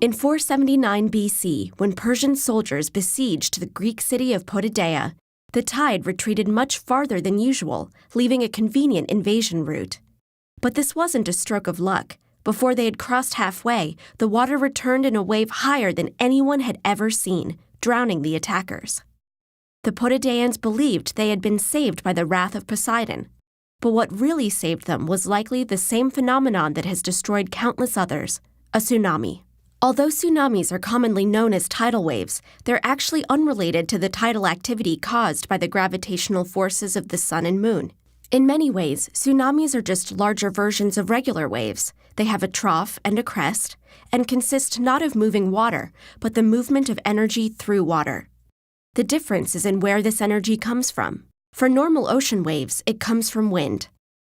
In 479 BC, when Persian soldiers besieged the Greek city of Potidaea, the tide retreated much farther than usual, leaving a convenient invasion route. But this wasn't a stroke of luck. Before they had crossed halfway, the water returned in a wave higher than anyone had ever seen, drowning the attackers. The Potidaeans believed they had been saved by the wrath of Poseidon. But what really saved them was likely the same phenomenon that has destroyed countless others, a tsunami. Although tsunamis are commonly known as tidal waves, they're actually unrelated to the tidal activity caused by the gravitational forces of the sun and moon. In many ways, tsunamis are just larger versions of regular waves. They have a trough and a crest, and consist not of moving water, but the movement of energy through water. The difference is in where this energy comes from. For normal ocean waves, it comes from wind.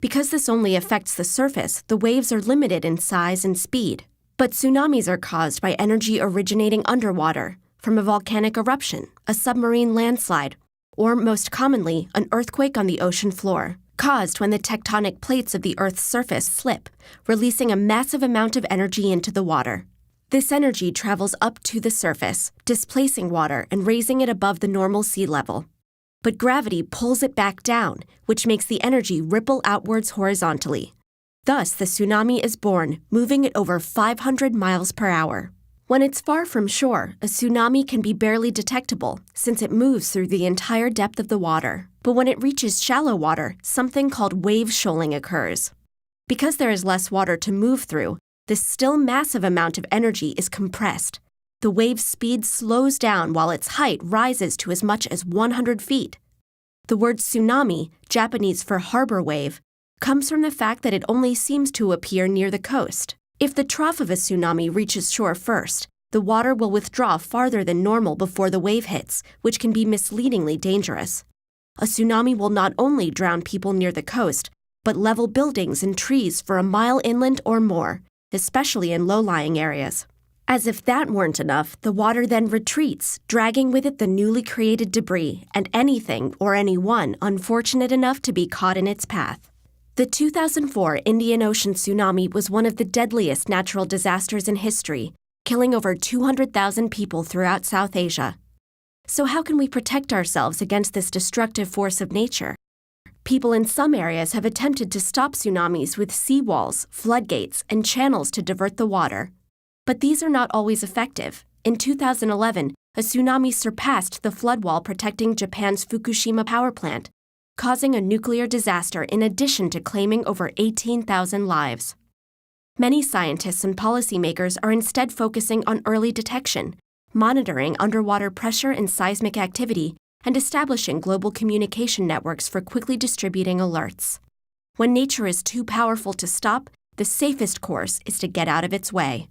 Because this only affects the surface, the waves are limited in size and speed. But tsunamis are caused by energy originating underwater, from a volcanic eruption, a submarine landslide, or most commonly, an earthquake on the ocean floor, caused when the tectonic plates of the Earth's surface slip, releasing a massive amount of energy into the water. This energy travels up to the surface, displacing water and raising it above the normal sea level. But gravity pulls it back down, which makes the energy ripple outwards horizontally. Thus, the tsunami is born, moving at over 500 miles per hour. When it's far from shore, a tsunami can be barely detectable, since it moves through the entire depth of the water. But when it reaches shallow water, something called wave shoaling occurs. Because there is less water to move through, this still massive amount of energy is compressed. The wave's speed slows down while its height rises to as much as 100 feet. The word tsunami, Japanese for harbor wave, comes from the fact that it only seems to appear near the coast. If the trough of a tsunami reaches shore first, the water will withdraw farther than normal before the wave hits, which can be misleadingly dangerous. A tsunami will not only drown people near the coast, but level buildings and trees for a mile inland or more, especially in low-lying areas. As if that weren't enough, the water then retreats, dragging with it the newly created debris and anything or anyone unfortunate enough to be caught in its path. The 2004 Indian Ocean tsunami was one of the deadliest natural disasters in history, killing over 200,000 people throughout South Asia. So how can we protect ourselves against this destructive force of nature? People in some areas have attempted to stop tsunamis with seawalls, floodgates, and channels to divert the water. But these are not always effective. In 2011, a tsunami surpassed the flood wall protecting Japan's Fukushima power plant, causing a nuclear disaster in addition to claiming over 18,000 lives. Many scientists and policymakers are instead focusing on early detection, monitoring underwater pressure and seismic activity, and establishing global communication networks for quickly distributing alerts. When nature is too powerful to stop, the safest course is to get out of its way.